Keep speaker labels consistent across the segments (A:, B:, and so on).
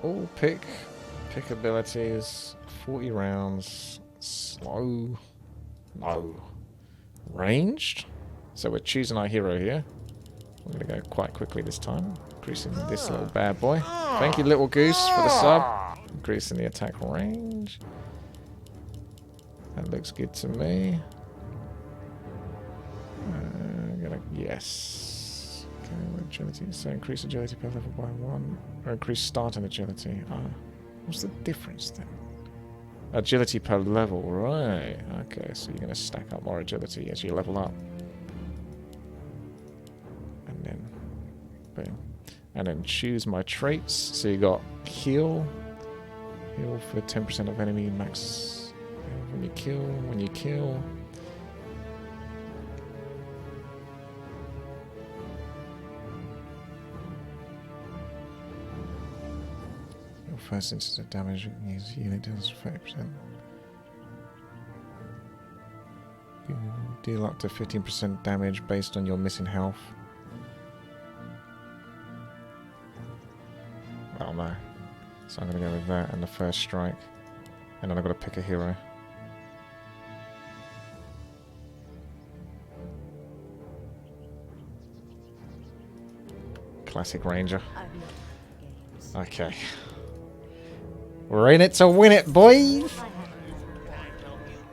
A: All pick abilities. 40 rounds. Slow. No. Ranged. So we're choosing our hero here. We're going to go quite quickly this time. Increasing this little bad boy. Thank you, little goose, for the sub. Increasing the attack range. That looks good to me. Yes. Okay, agility. So increase agility per level by 1. Or increase starting agility. What's the difference then? Agility per level, right. Okay, so you're going to stack up more agility as you level up. And then, boom. And then choose my traits. So you got heal. Heal for 10% of enemy max when you kill. Your first instance of damage you can use unit deals 30%. You deal up to 15% damage based on your missing health. Oh no. So I'm going to go with that and the first strike. And then I've got to pick a hero. Classic Ranger. Okay. We're in it to win it, boys!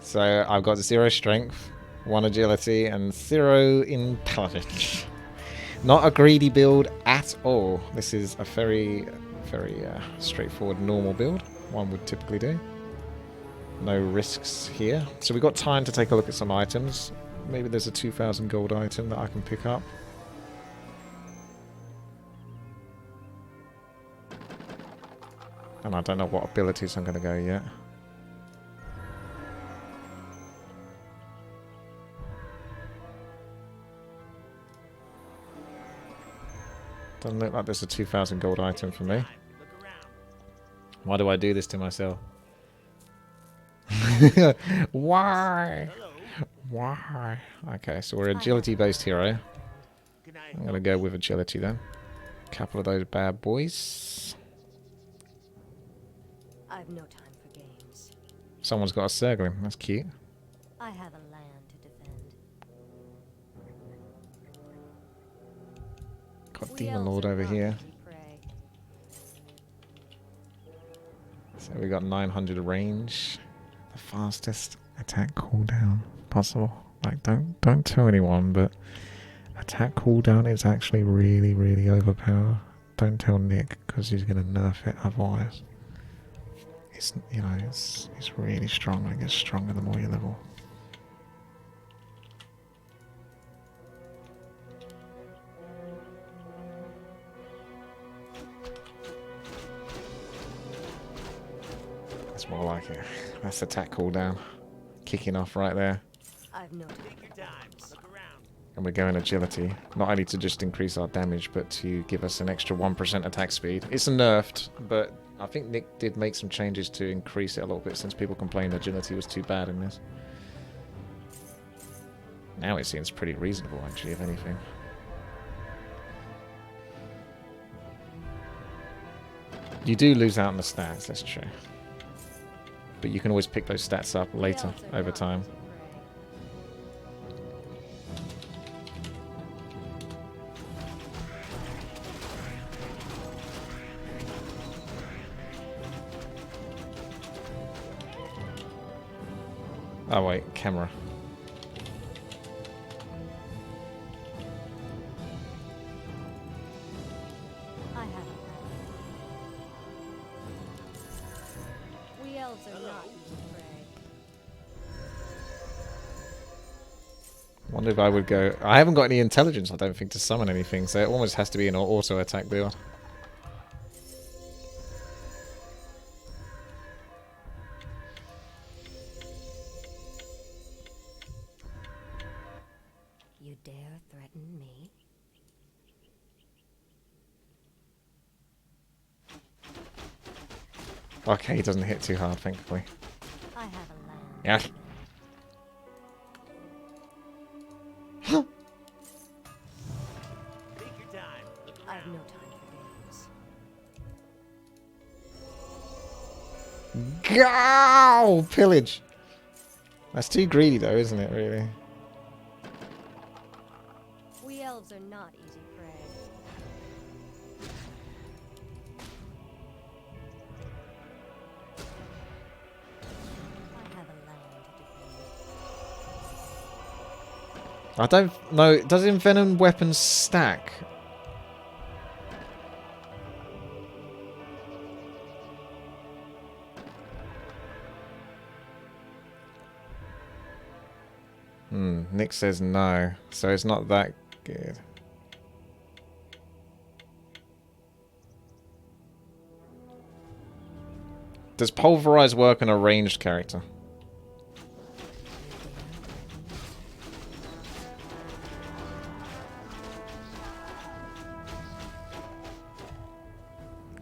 A: So I've got 0 strength, 1 agility, and 0 intelligence. Not a greedy build at all. This is a very straightforward normal build. One would typically do. No risks here. So we've got time to take a look at some items. Maybe there's a 2,000 gold item that I can pick up. And I don't know what abilities I'm going to go yet. Doesn't look like there's a 2,000 gold item for me. Why do I do this to myself? Why? Why? Okay, so we're agility-based hero. I'm going to go with agility then. A couple of those bad boys.
B: I've no time for games.
A: Someone's got a Circling. That's cute.
B: I have a land to defend.
A: Got Demon Lord over here. So we got 900 range. The fastest attack cooldown possible. Like, don't tell anyone, but attack cooldown is actually really overpowered. Don't tell Nick, because he's going to nerf it otherwise. It's, you know, it's really strong. It gets stronger the more you level. That's more like it. That's attack cooldown. Kicking off right there.
B: I've no time.
A: And we're going agility. Not only to just increase our damage, but to give us an extra 1% attack speed. It's nerfed, but I think Nick did make some changes to increase it a little bit since people complained agility was too bad in this. Now it seems pretty reasonable, actually, if anything. You do lose out on the stats, that's true. But you can always pick those stats up later, over time. Oh wait, camera.
B: I have a plan. We elves are not easy prey.
A: Wonder if I would go... I haven't got any intelligence, I don't think, to summon anything, so it almost has to be an auto attack build.
B: You dare threaten me?
A: Okay, he doesn't hit too hard, thankfully.
B: I have a land.
A: Yeah.
B: I have no time for games.
A: Go! Pillage! That's too greedy though, isn't it, really?
B: We elves are not easy prey. I have a land to defend.
A: I don't know. Does envenom weapons stack? Nick says no, so it's not that good. Does pulverize work on a ranged character?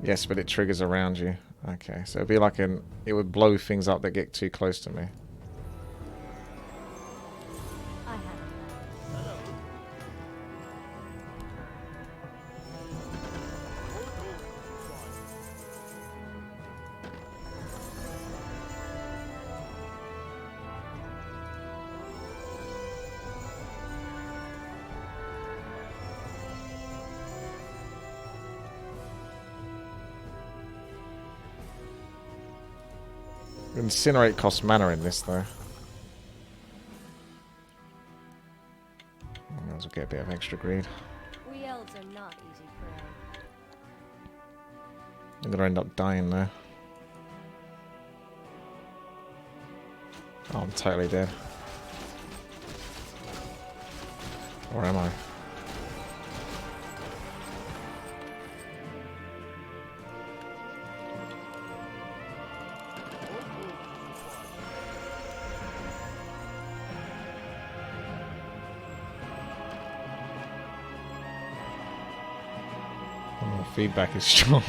A: Yes, but it triggers around you. Okay, so it'd be like it would blow things up that get too close to me.
B: I have a land.
A: Incinerate costs mana in this, though. Might as well get a bit of extra greed.
B: We elves are not easy prey.
A: I'm gonna end up dying there. Oh, I'm totally dead. Or am I? Oh, feedback is strong.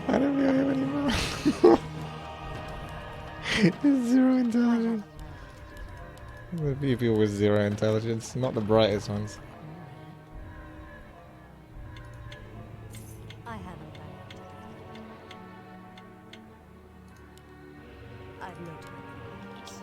A: I don't really have any more. There's zero intelligence. The people with zero intelligence, not the brightest ones.
B: I have a land. I've no time for this.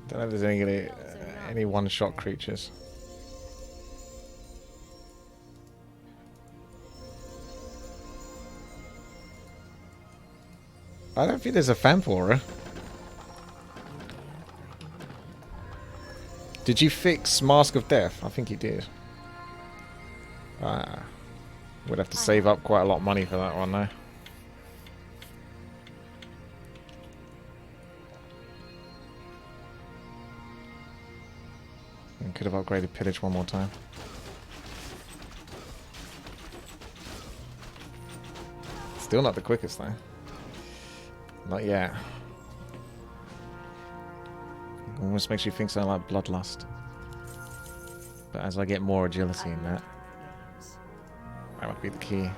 A: Don't know if there's any one-shot creatures. I don't think there's a Fampora. Did you fix Mask of Death? I think you did. Ah, we'd have to save up quite a lot of money for that one, though. And could have upgraded Pillage one more time. Still not the quickest, though. Not yet. Almost makes you think something like Bloodlust. But as I get more agility in that, that would be the key.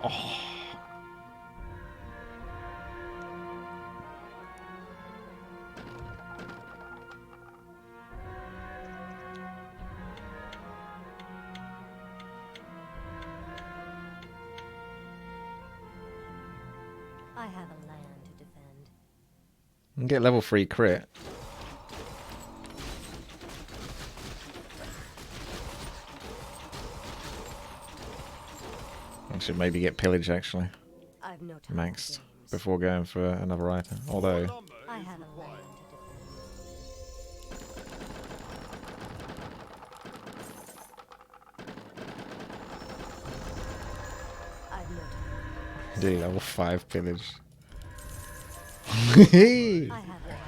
A: Oh.
B: I have a land to defend.
A: You can get level 3 crit. I should maybe get Pillage actually.
B: I've no time
A: Maxed
B: for games.
A: before going for another item. Although
B: I have a land to defend. I've no time.
A: do level 5 Pillage.
B: I have a land.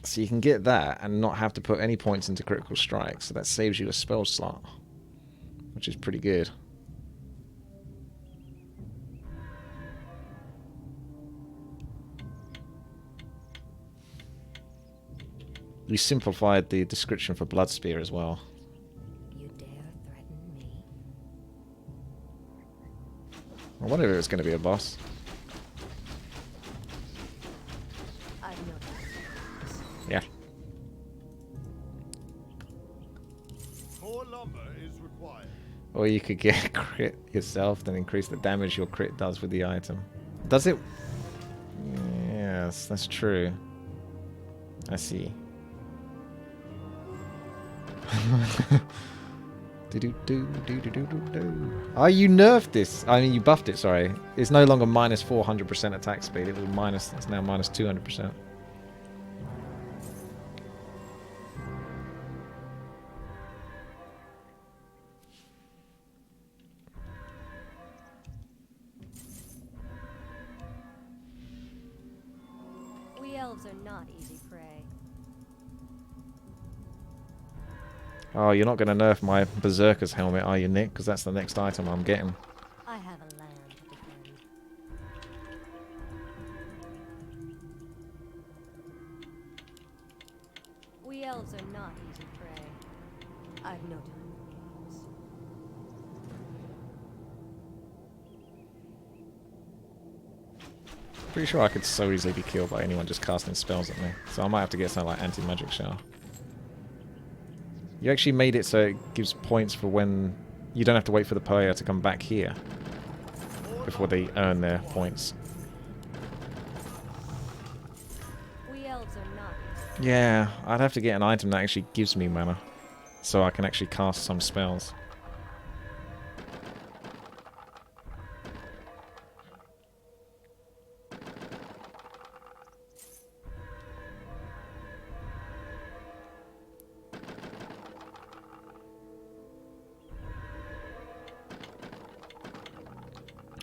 A: So you can get that and not have to put any points into critical strike. So that saves you a spell slot, which is pretty good. We simplified the description for Blood Spear as well.
B: You dare threaten me?
A: I wonder if it was going to be a boss.
B: I've no time.
A: Yeah.
C: More lumber is required.
A: Or you could get a crit yourself, then increase the damage your crit does with the item. Does it? Yes, that's true. I see. Oh, you nerfed this. I mean, you buffed it, sorry. It's no longer minus 400% attack speed. It was minus, it's now minus 200%.
B: We elves are not easy prey.
A: Oh, you're not going to nerf my Berserker's helmet, are you, Nick? Because that's the next item I'm getting.
B: I have a land to defend. We elves are not easy prey. I've no time for games.
A: Pretty sure I could so easily be killed by anyone just casting spells at me. So I might have to get something like anti-magic shower. You actually made it so it gives points for when you don't have to wait for the player to come back here before they earn their points.
B: We elves are not easy.
A: Yeah, I'd have to get an item that actually gives me mana so I can actually cast some spells.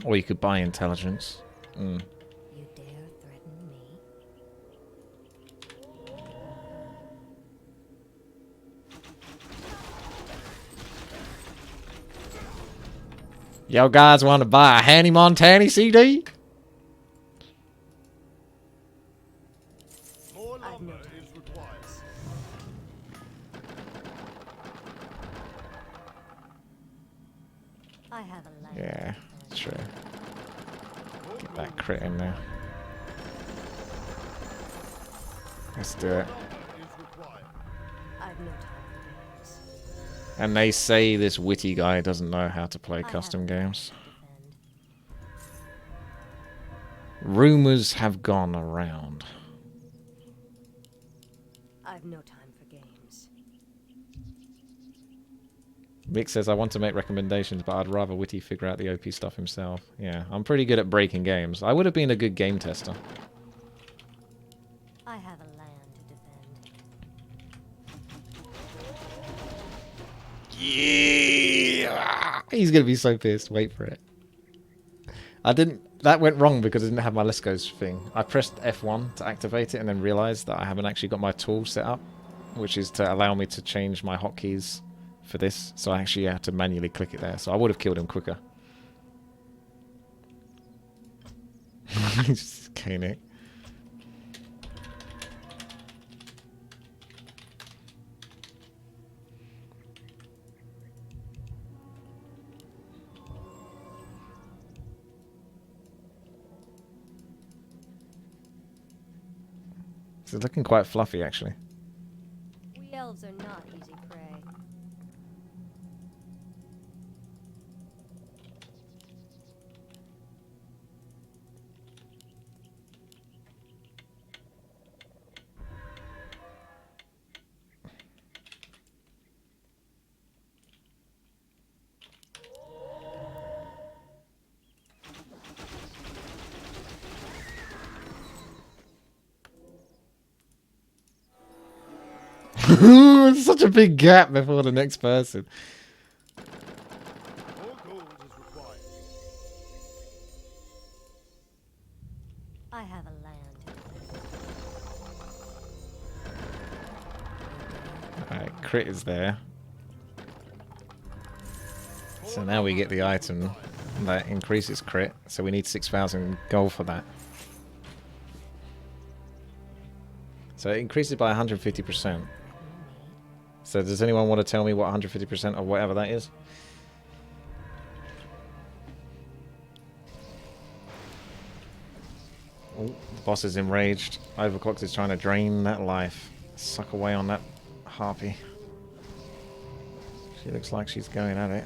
A: Or you could buy intelligence. Mm.
B: You dare threaten me?
A: Yo guys want to buy a Hanny Montani CD?
C: More
B: I've no
C: lumber
B: time
C: is
B: for
C: required.
B: games. I have a land.
A: Yeah,
B: to defend.
A: sure.
C: More
A: Get that
C: gold
A: crit in there. Let's do it.
C: lumber is required.
B: I've no time for games.
A: And they say this witty guy doesn't know how to play
B: I have
A: custom
B: a
A: games.
B: land to defend.
A: Rumors have gone around.
B: I've no time for games.
A: Mick says, I want to make recommendations, but I'd rather Witty figure out the OP stuff himself. Yeah, I'm pretty good at breaking games. I would have been a good game tester.
B: I have a land to defend.
A: Yeah! He's going to be so pissed. Wait for it. That went wrong because I didn't have my Let's Go's thing. I pressed F1 to activate it and then realized that I haven't actually got my tool set up, which is to allow me to change my hotkeys for this. So I actually had to manually click it there. So I would have killed him quicker. Okay, Nick. It's looking quite fluffy, actually.
B: We elves are not easy prey.
A: It's such a big gap before the next person.
C: More gold is required.
B: I have a land to defend.
A: crit is there. So now we get the item that increases crit. So we need 6,000 gold for that. So it increases by 150%. So does anyone want to tell me what 150% of whatever that is? Oh, the boss is enraged. Overclocked is trying to drain that life. Suck away on that harpy. She looks like she's going at it.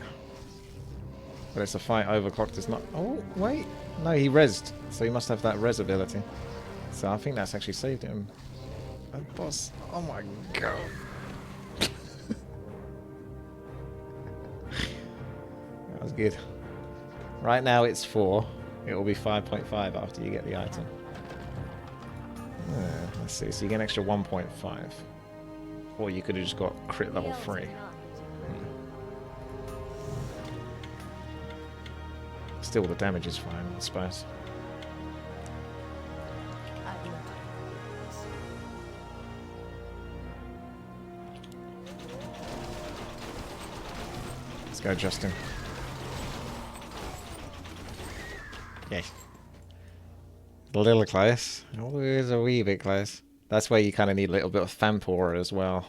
A: But it's a fight. Overclocked is not... Oh, wait. No, he rezzed. So he must have that res ability. So I think that's actually saved him. That boss... Oh my god. That was good. Right now it's 4. It will be 5.5 after you get the item. Let's see. So you get an extra 1.5. Or you could have just got crit level 3. Still, the damage is fine, I suppose. Let's go, Justin. Yeah. A little close. Always a wee bit close. That's where you kind of need a little bit of Famp aura as well.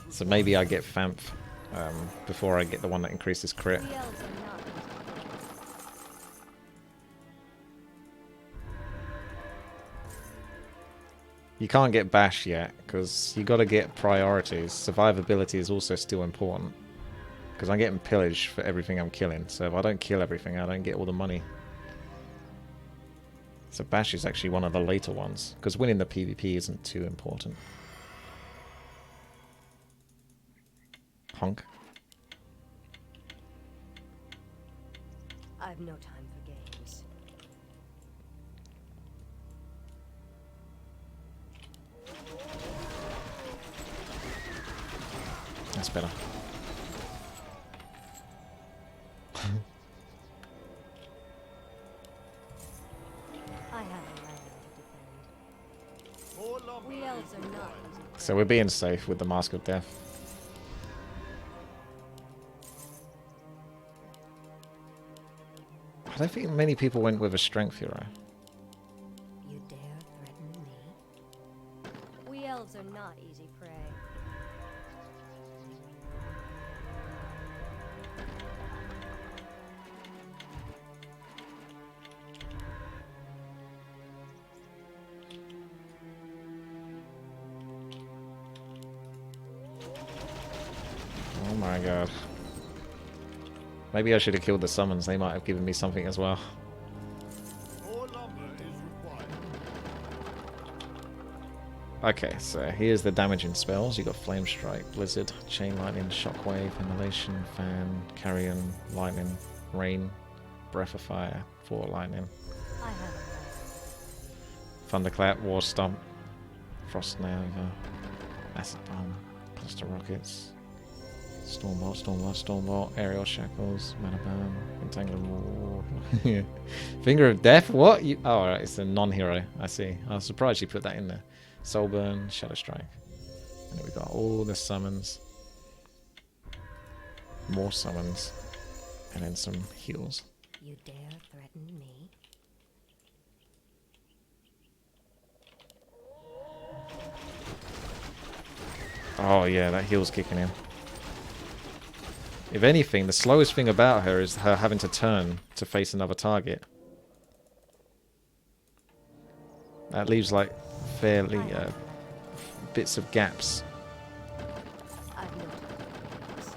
A: So maybe I get Famp before I get the one that increases crit. You can't get Bash yet, because you got to get priorities. Survivability is also still important. Because I'm getting pillage for everything I'm killing. So if I don't kill everything, I don't get all the money. So Bash is actually one of the later ones. Because winning the PvP isn't too important. Honk.
B: I've no time for games.
A: That's better.
B: I have a land to defend. We elves are not easy.
A: So we're being safe with the Mask of Death. I don't think many people went with a strength hero.
B: You dare threaten me? We elves are not easy prey.
A: Oh my god. Maybe I should have killed the summons. They might have given me something as well.
C: More lumber is required.
A: Okay, so here's the damaging spells. You got Flame Strike, Blizzard, Chain Lightning, Shockwave, Immolation, Fan, Carrion, Lightning, Rain, Breath of Fire, 4 Lightning,
B: I have a land.
A: Thunderclap, War Stomp, Frost Nova, Acid Bomb, Cluster Rockets, Stormbolt, Stormbolt, Stormbolt, Aerial Shackles, Mana Burn, Entangling Ward. Finger of Death? What? You? Oh, alright, it's a non-hero. I see. I was surprised you put that in there. Soulburn, Shadow Strike. And then we got all the summons. More summons. And then some heals.
B: You dare threaten me?
A: Oh yeah, that heal's kicking in. If anything, the slowest thing about her is her having to turn to face another target. That leaves like fairly bits of gaps.
B: I've no time for games.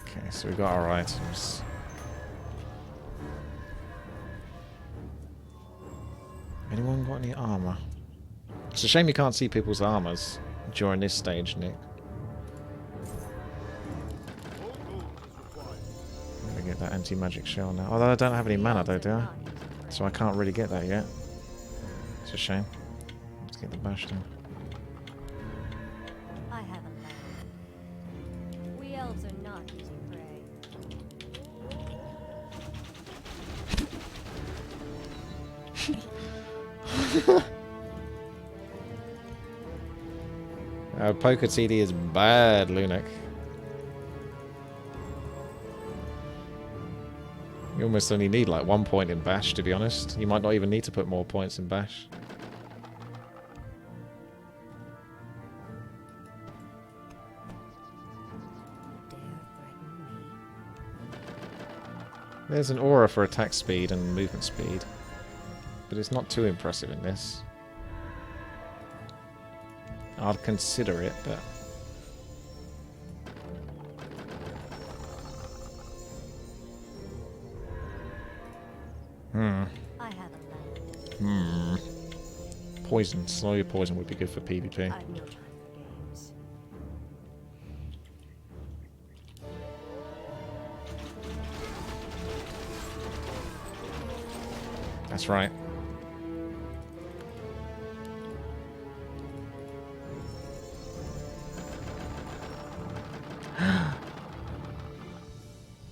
A: Okay, so we got our items. Anyone got any armor? It's a shame you can't see people's armors during this stage, Nick.
C: More gold is required.
A: I'm gonna get that anti-magic shell now. Although I don't have any mana though, do I? So I can't really get that yet. It's a shame. Let's get the bash done.
B: I have a land. We elves are not easy prey.
A: Poker TD is bad, Lunac. You almost only need like 1 point in Bash, to be honest. You might not even need to put more points in Bash. There's an aura for attack speed and movement speed, but it's not too impressive in this. I'd consider it, but...
B: I have a land.
A: Poison. Slow poison would be good for PvP.
B: I have no time for games.
A: That's right.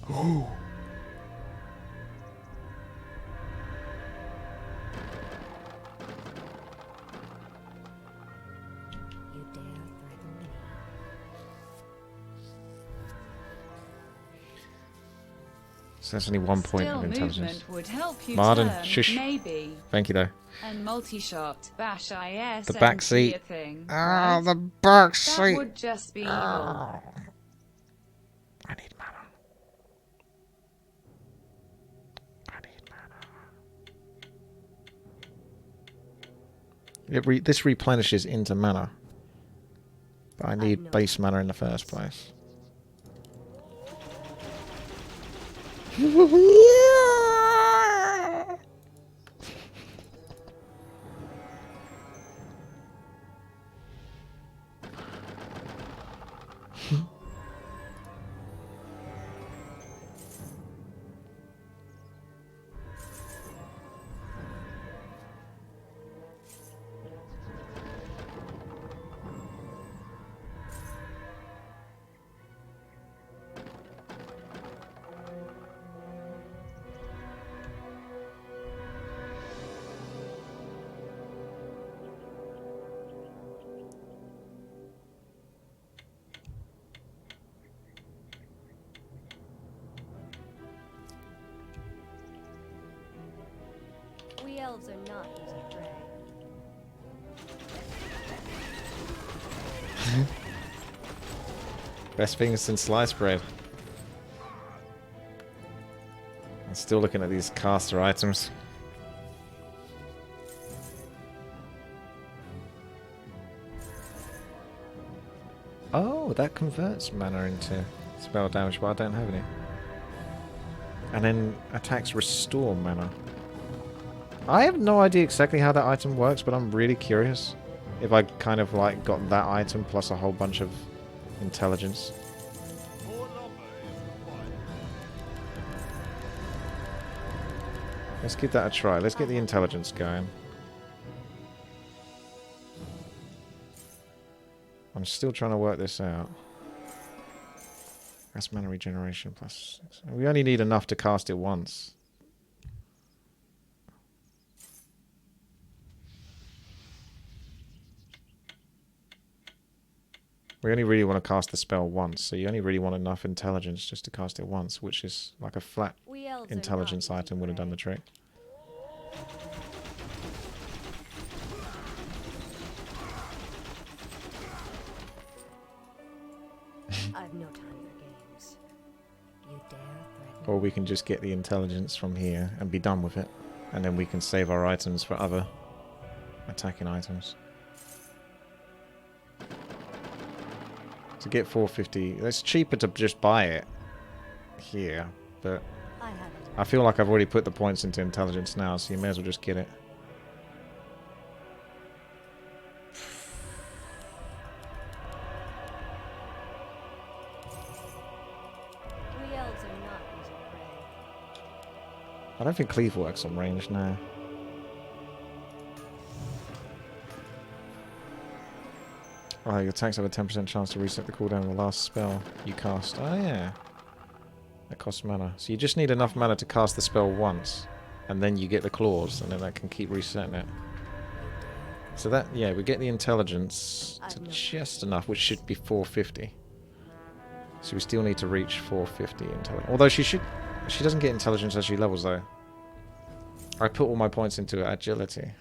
A: Oh.
B: You dare threaten me?
A: So that's only 1 point
D: Still
A: of intelligence.
D: movement would help you
A: Martin,
D: turn,
A: shush.
D: maybe.
A: Thank you, though.
D: And multi-shot, bash IS,
A: The back seat.
D: a thing,
A: Ah,
D: right?
A: the back
D: That
A: seat.
D: would just be evil.
A: I need mana. I need mana. This replenishes into mana. But I need base mana in the first place.
B: We elves are not easy prey.
A: Best thing since sliced bread. I'm still looking at these caster items. Oh, that converts mana into spell damage, but I don't have any. And then attacks restore mana. I have no idea exactly how that item works, but I'm really curious. If I kind of like got that item plus a whole bunch of intelligence.
C: More lumber is required.
A: Let's give that a try. Let's get the intelligence going. I'm still trying to work this out. That's mana regeneration plus 6. We only need enough to cast it once. We only really want to cast the spell once, so you only really want enough intelligence just to cast it once, which is like a flat
B: We elves
A: intelligence
B: are not
A: item would have done the trick.
B: I've no time for games. You dare threaten
A: Or we can just get the intelligence from here and be done with it. And then we can save our items for other attacking items. To get 450, it's cheaper to just buy it here, but
B: I haven't.
A: I feel like I've already put the points into intelligence now, so you may as well just get it.
B: We elves are not easy prey.
A: I don't think cleave works on range now. Oh, your attacks have a 10% chance to reset the cooldown of the last spell you cast. Oh yeah. That costs mana. So you just need enough mana to cast the spell once. And then you get the claws, and then that can keep resetting it. So that, yeah, we get the intelligence to
B: I've
A: just enough, which should be 450. So we still need to reach 450 intelligence. Although she doesn't get intelligence as she levels though. I put all my points into agility.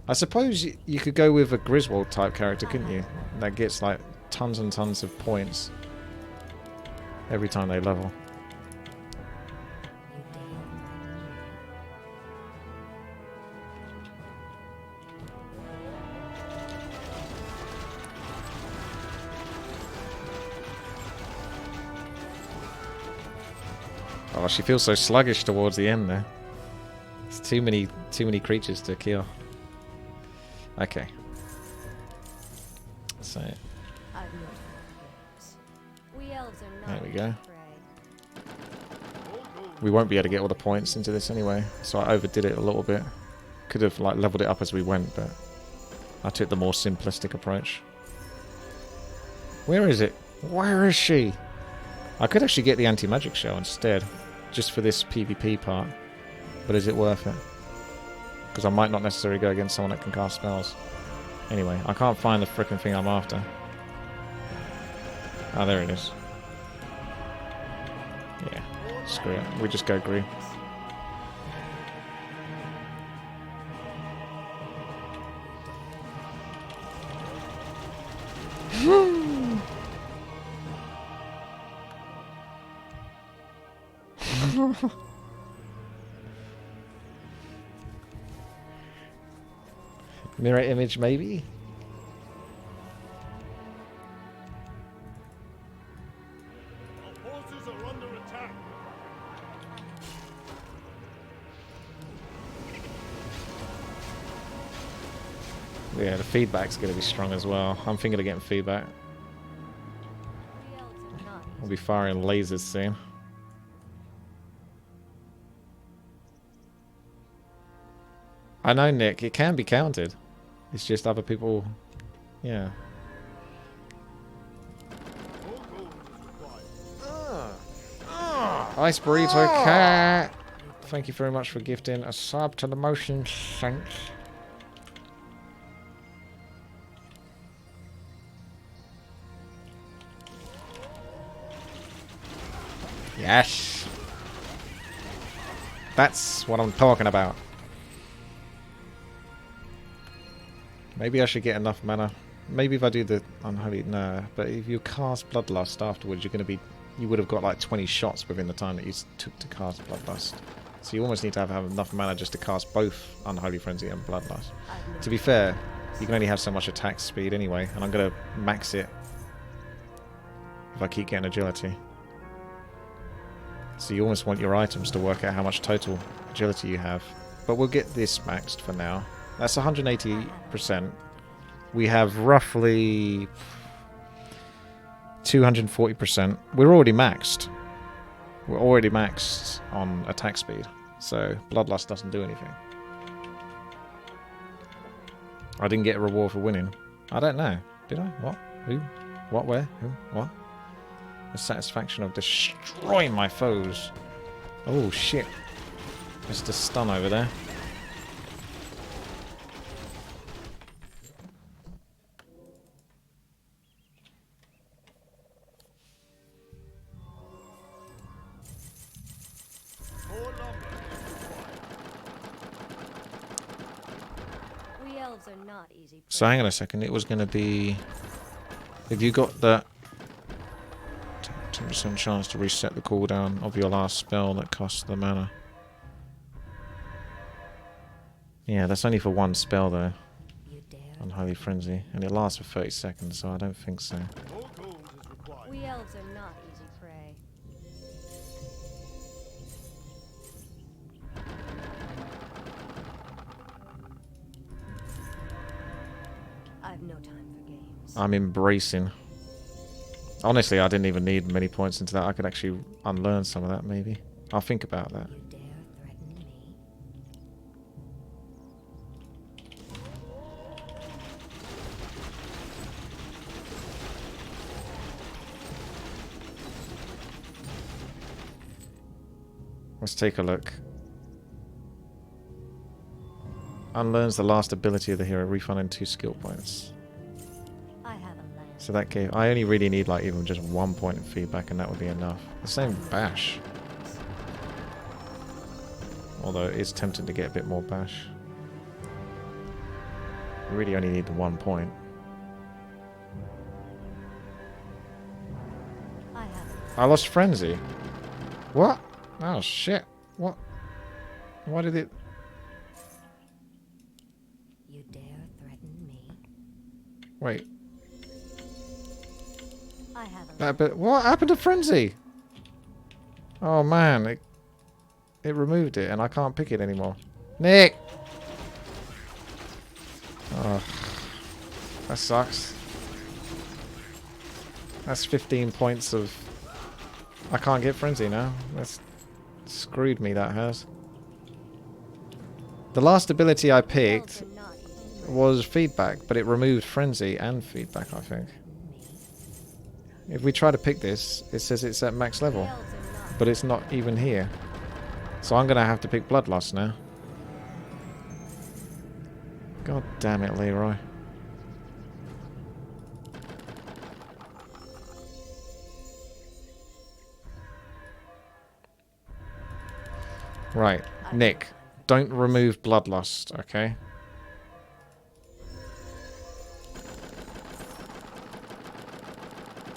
A: I suppose you could go with a Griswold type character, couldn't you? That gets like tons and tons of points every time they level. Oh, she feels so sluggish towards the end there. It's too many creatures to kill. Okay. So
B: I've no time for games. We elves are
A: there
B: not
A: we
B: easy
A: go.
B: prey.
A: We won't be able to get all the points into this anyway, so I overdid it a little bit. Could have like leveled it up as we went, but I took the more simplistic approach. Where is it? Where is she? I could actually get the anti-magic shell instead, just for this PvP part. But is it worth it? Because I might not necessarily go against someone that can cast spells. Anyway, I can't find the frickin' thing I'm after. Ah, there it is. Yeah, screw it. We just go green. Mirror image, maybe?
C: Our forces are under attack.
A: Yeah, the feedback's going to be strong as well. I'm thinking of getting feedback.
B: We elves are not
A: We'll be firing lasers soon. I know, Nick. It can be counted. It's just other people... Yeah.
C: More gold is required.
A: Ice Burrito Cat! Thank you very much for gifting a sub to the Motion Saints. Yes! That's what I'm talking about. Maybe I should get enough mana. Maybe if I do the Unholy... No, but if you cast Bloodlust afterwards, you're going to be... You would have got like 20 shots within the time that you took to cast Bloodlust. So you almost need to have enough mana just to cast both Unholy Frenzy and Bloodlust. To be fair, you can only have so much attack speed anyway, and I'm going to max it if I keep getting agility. So you almost want your items to work out how much total agility you have. But we'll get this maxed for now. That's 180%. We have roughly 240%. We're already maxed. We're already maxed on attack speed. So Bloodlust doesn't do anything. I didn't get a reward for winning. I don't know. Did I? What? Who? What? Where? Who? What? The satisfaction of destroying my foes. Oh shit. Mr. Stun over there.
C: More lumber is required.
B: We elves are not easy prey.
A: So hang on a second. It was going to be... If you got that 10% chance to reset the cooldown of your last spell that costs the mana. Yeah, that's only for one spell though.
B: You dare?
A: Unholy Frenzy. And it lasts for 30 seconds, so I don't think so.
C: More gold is required.
B: We elves are not easy prey. I've no time for games.
A: I'm embracing. Honestly, I didn't even need many points into that. I could actually unlearn some of that, maybe. I'll think about that.
B: You dare threaten me?
A: Let's take a look. Unlearns the last ability of the hero, refunding 2 skill points.
B: I have a land.
A: So that gave... I only really need like even just 1 point of feedback and that would be enough. The same bash. Although it is tempting to get a bit more bash. You really only need the 1 point.
B: I have a land.
A: I lost Frenzy. What? Oh shit. What? Why did it...
B: You dare threaten me?
A: Wait.
B: I have a
A: That bit... What happened to Frenzy? Oh man. It removed it and I can't pick it anymore. Nick! Oh. That sucks. That's 15 points of... I can't get Frenzy now. That's screwed me, that has. The last ability I picked
B: Elves are not easy.
A: was Feedback, but it removed Frenzy and Feedback, I think. If we try to pick this, it says it's at max level,
B: Elves are not.
A: but it's not even here. So I'm going to have to pick Bloodlust now. God damn it, Leroy. Right, Nick, don't remove Bloodlust, okay?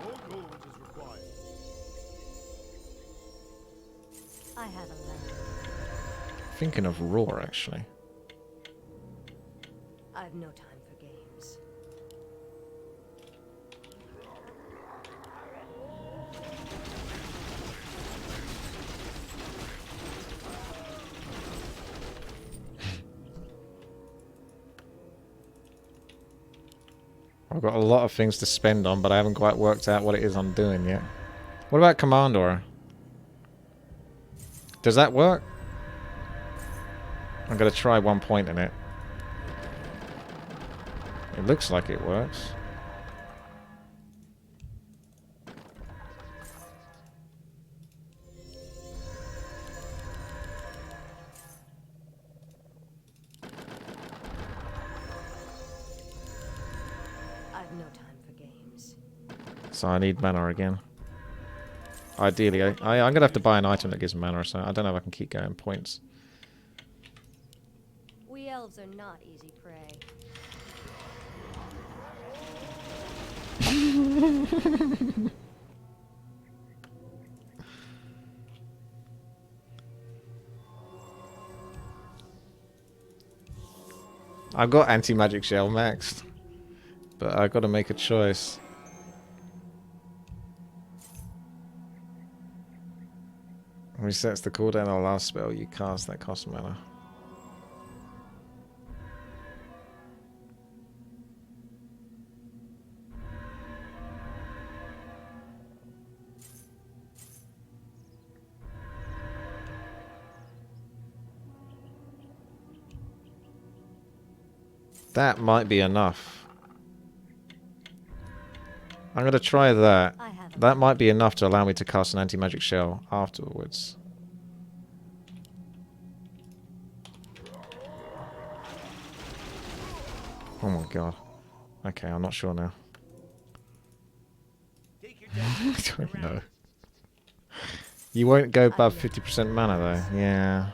C: More gold is required.
B: I have a land.
A: Thinking of Roar, actually.
B: I've no time for games.
A: I've got a lot of things to spend on, but I haven't quite worked out what it is I'm doing yet. What about Command Aura? Does that work? I'm going to try 1 point in it. It looks like it works.
B: I've no time for games.
A: So I need mana again. Ideally, I'm going to have to buy an item that gives mana, so I don't know if I can keep going points.
B: We elves are not easy prey.
A: I've got anti-magic shell maxed, but I've got to make a choice. Resets the cooldown of the last spell you cast that costs mana. That might be enough. I'm going to try that.
B: I have a
A: That might be enough to allow me to cast an anti-magic shell afterwards. Oh my god. Okay, I'm not sure now.
C: Take your
A: I
C: time.
A: don't know. You won't go above 50% mana though. Yeah.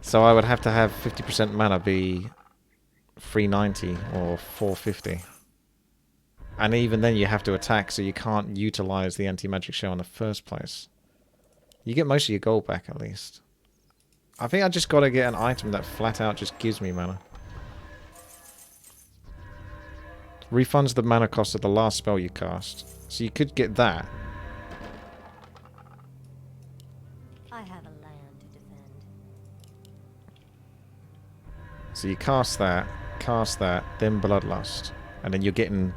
A: So I would have to have 50% mana be 390 or 450. And even then you have to attack, so you can't utilize the anti-magic shell in the first place. You get most of your gold back at least. I think I just got to get an item that flat out just gives me mana. Refunds the mana cost of the last spell you cast. So you could get that.
B: I have a land to defend.
A: So you cast that, then Bloodlust. And then you're getting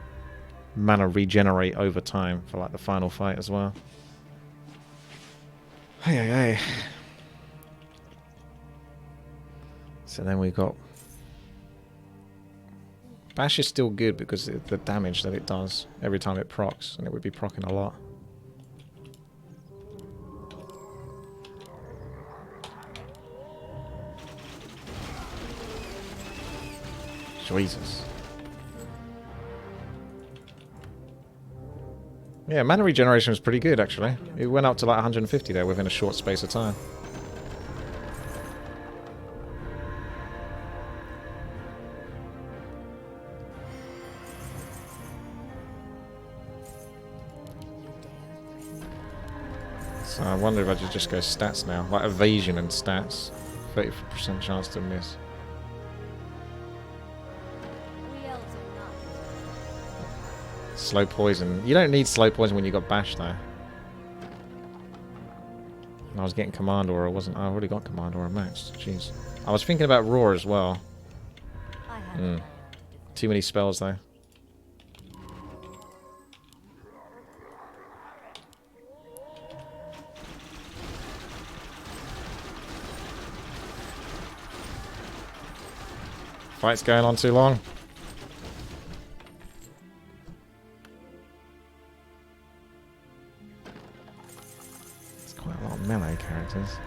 A: mana regenerate over time for like the final fight as well. Hey, hey, hey. So then we got... Bash is still good because of the damage that it does every time it procs, and it would be proccing a lot. Jesus. Yeah, mana regeneration was pretty good, actually. It went up to like 150 there within a short space of time. So I wonder if I should just go stats now. Like evasion and stats. 30% chance to miss.
B: We elves are not.
A: Slow poison. You don't need slow poison when you got bash though. I was getting command aura, wasn't I? I've already got command aura maxed. Jeez. I was thinking about roar as well.
B: I have a land to defend.
A: Too many spells though. Fight's going on too long. There's quite a lot of melee characters.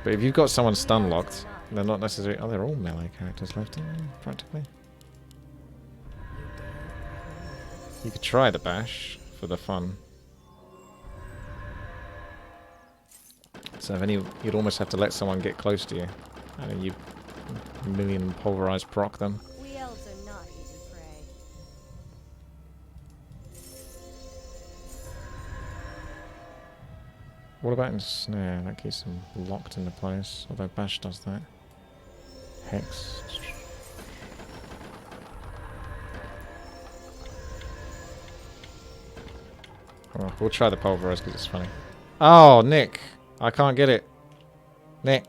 A: But if you've got someone stun locked, they're not necessarily. Oh, they're all melee characters left, practically. You could try the bash for the fun. So if any, you'd almost have to let someone get close to you, and then you million pulverized proc them.
B: We elves are not easy prey.
A: What about in snare? That keeps them locked into place. Although bash does that. Hex. Oh, we'll try the pulverize because it's funny. Oh, Nick! I can't get it. Nick.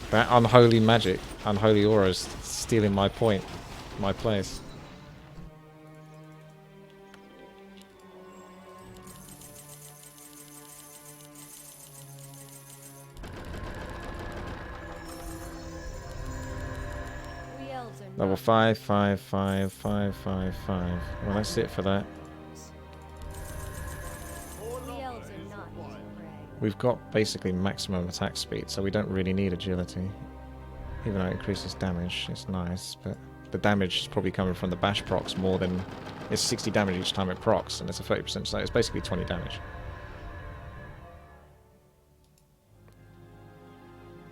A: That unholy magic, unholy aura is stealing my point, my place.
B: We elves are
A: Level
B: not.
A: 5, 5, 5, 5, 5, 5. Well, that's it for that.
B: We elves are not easy prey.
A: We've got basically maximum attack speed, so we don't really need agility. Even though it increases damage, it's nice, but the damage is probably coming from the bash procs more than... It's 60 damage each time it procs, and it's a 30%, so it's basically 20 damage.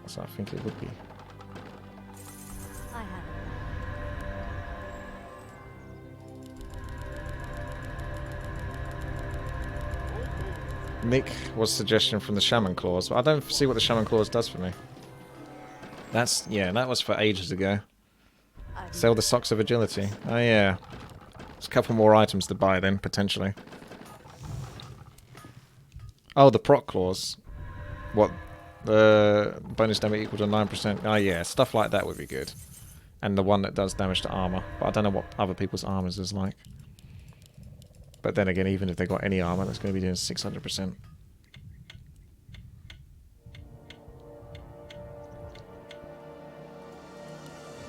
A: So I think it would be.
B: I have
A: Nick was suggestion from the Shaman Claws, but I don't see what the Shaman Claws does for me. That's, yeah, that was for ages ago. Sell the Socks of Agility. Oh yeah. There's a couple more items to buy then, potentially. Oh, the proc claws. What? The bonus damage equal to 9%. Oh yeah, stuff like that would be good. And the one that does damage to armor. But I don't know what other people's armors is like. But then again, even if they got any armor, that's going to be doing 600%.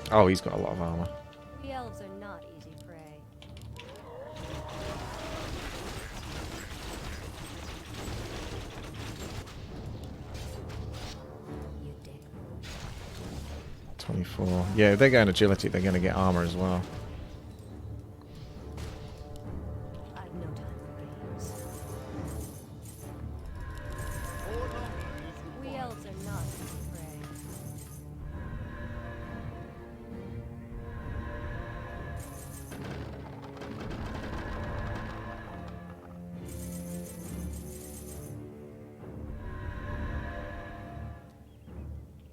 A: Oh, he's got a lot of armor.
B: The elves are not easy prey. You dick.
A: 24. Yeah, if they're going agility, they're going to get armor as well.
B: I've no time for games. We elves are not easy prey.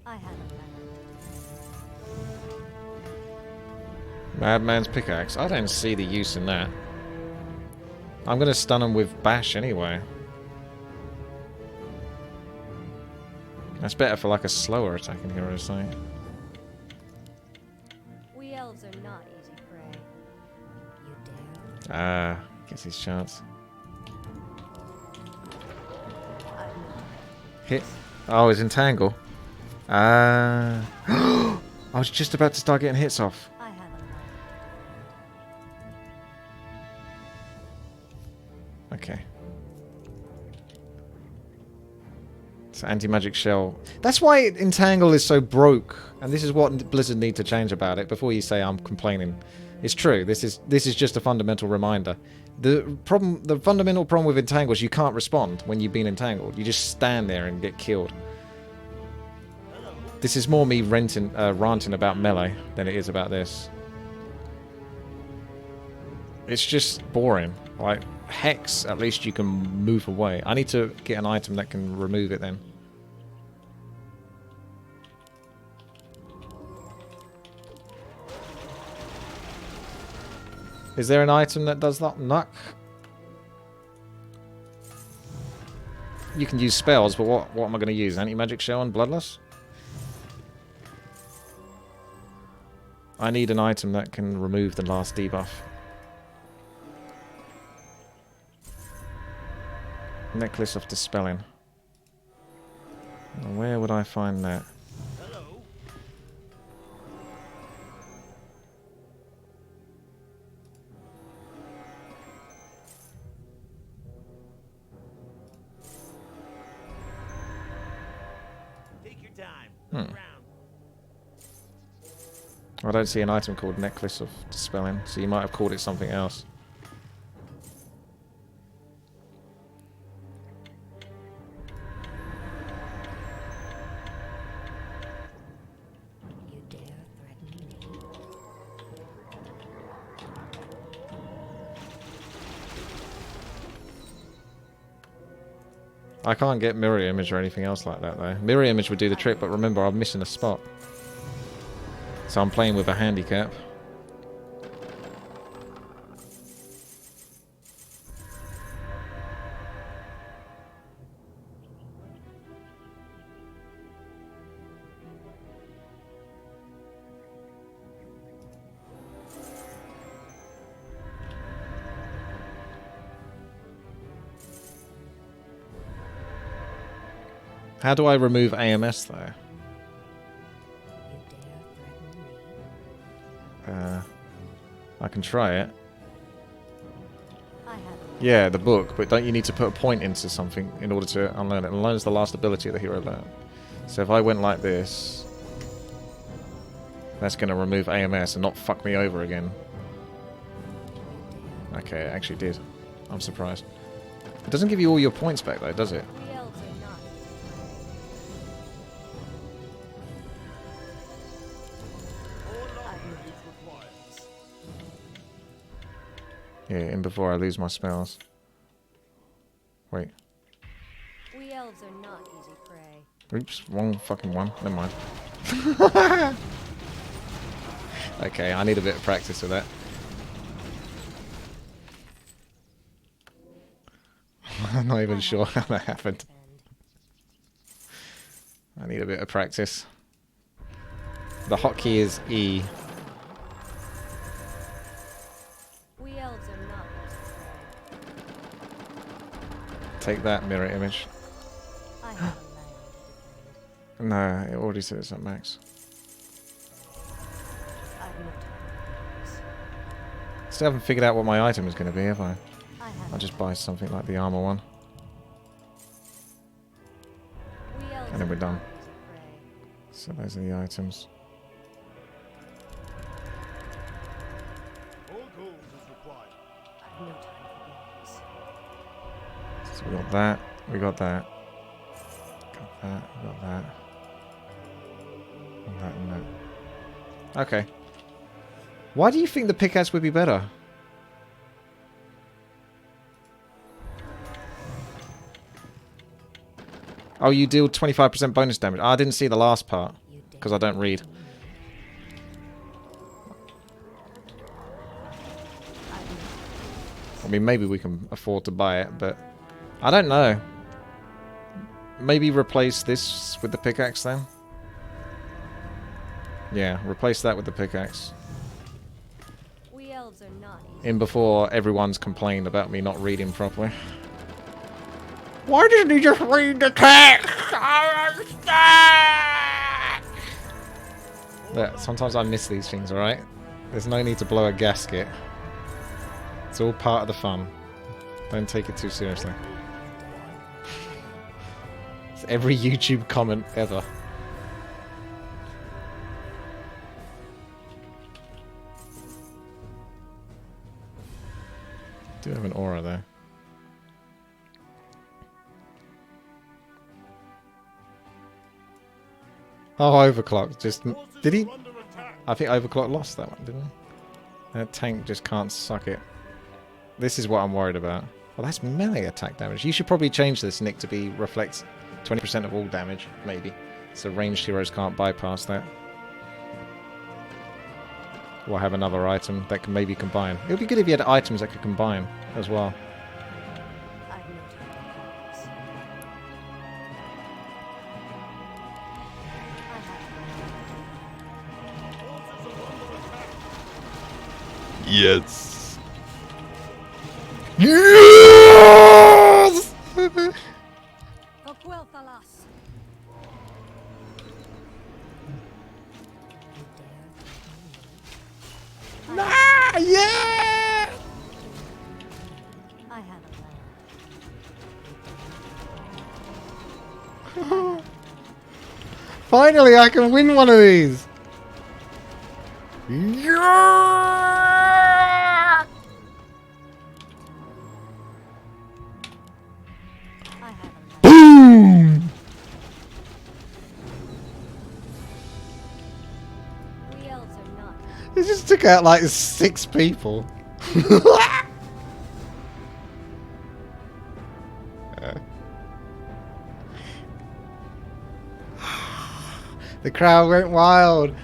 B: I have a land.
A: Madman's Pickaxe. I don't see the use in that. I'm going to stun him with Bash anyway. That's better for like a slower attacking hero or something.
B: We elves are not easy prey. You dare?
A: Ah, gets his chance.
B: I've no time.
A: Hit. Oh, it's entangle. Ah. I was just about to start getting hits off.
B: I have a land.
A: Okay. Anti-magic shell. That's why Entangle is so broke, and this is what Blizzard need to change about it. Before you say I'm complaining, it's true. This is just a fundamental reminder. The fundamental problem with Entangle is you can't respond when you've been entangled. You just stand there and get killed. This is more me ranting about melee than it is about this. It's just boring. Like, Hex, at least you can move away. I need to get an item that can remove it then. Is there an item that does that? Nuck? You can use spells, but what am I going to use? Anti-magic shell and bloodless? I need an item that can remove the last debuff. Necklace of Dispelling. Where would I find that?
C: Hello. Take your time. Look around.
A: I don't see an item called Necklace of Dispelling, so you might have called it something else.
B: You dare threaten me?
A: I can't get mirror image or anything else like that though. Mirror image would do the trick, but remember I'm missing a spot. So I'm playing with a handicap. How do I remove AMS though?
B: You dare threaten me?
A: I can try it.
B: I have
A: Yeah, the book, but don't you need to put a point into something in order to unlearn it? Unlearn is the last ability of the hero learned. So if I went like this, that's going to remove AMS and not fuck me over again. Okay, it actually did. I'm surprised. It doesn't give you all your points back though, does it?
B: we elves are not.
C: All operative requires.
A: Yeah, in before I lose my spells. Wait.
B: We elves are not easy prey.
A: Oops, wrong fucking one. Never mind. Okay, I need a bit of practice with that. I'm not even sure how that happened. I need a bit of practice. The hotkey is E.
B: We elves are not easy prey.
A: Take that mirror image.
B: I have a land to defend.
A: No, it already says it's at max.
B: I've no time for this.
A: Still haven't figured out what my item is going to be, have I?
B: I have
A: I'll just buy something like the armor one.
B: We elves
A: And then we're
B: are
A: done.
B: not easy prey.
A: So those are the items.
C: All gold is required.
B: I've no time for games.
A: So we got that. We got that. Got that. We got that. And that and that. Okay. Why do you think the pickaxe would be better? Oh, you deal 25% bonus damage. Oh, I didn't see the last part
B: You dare
A: because I don't read.
B: threaten me. I've no
A: I mean, maybe we can afford to buy it, but I don't know. Maybe replace this with the pickaxe then? Yeah, replace that with the pickaxe.
B: We elves are not easy.
A: In before everyone's complained about me not reading properly. Why didn't he just read the text? I don't understand! Yeah, sometimes I miss these things, alright? There's no need to blow a gasket. It's all part of the fun. Don't take it too seriously. every YouTube comment ever. Do have an aura there. Oh, Overclock just did he?
C: Under attack.
A: I think Overclock lost that one, didn't he? That tank just can't suck it. This is what I'm worried about. Well, that's melee attack damage. You should probably change this, Nick, to be reflects 20% of all damage, maybe. So ranged heroes can't bypass that. Or have another item that can maybe combine. It would be good if you had items that could combine as well.
B: I've notified the others. I have
C: Forces are under attack.
A: Yes! Yes!
B: Okwelthalas.
A: Ah, yeah!
B: I have a land.
A: Finally, I can win one of these! Yeah!
B: I have a land.
A: Boom!
B: We elves are not.
A: It just took out like 6 people. The crowd went wild.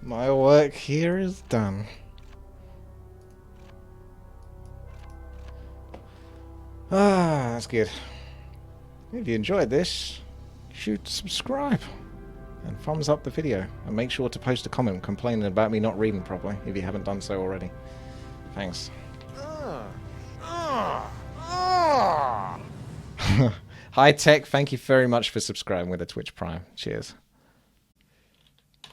A: My work here is done. That's good. If you enjoyed this, you should subscribe and thumbs up the video, and make sure to post a comment complaining about me not reading properly if you haven't done so already. Thanks. High Tech, thank you very much for subscribing with a Twitch Prime. Cheers.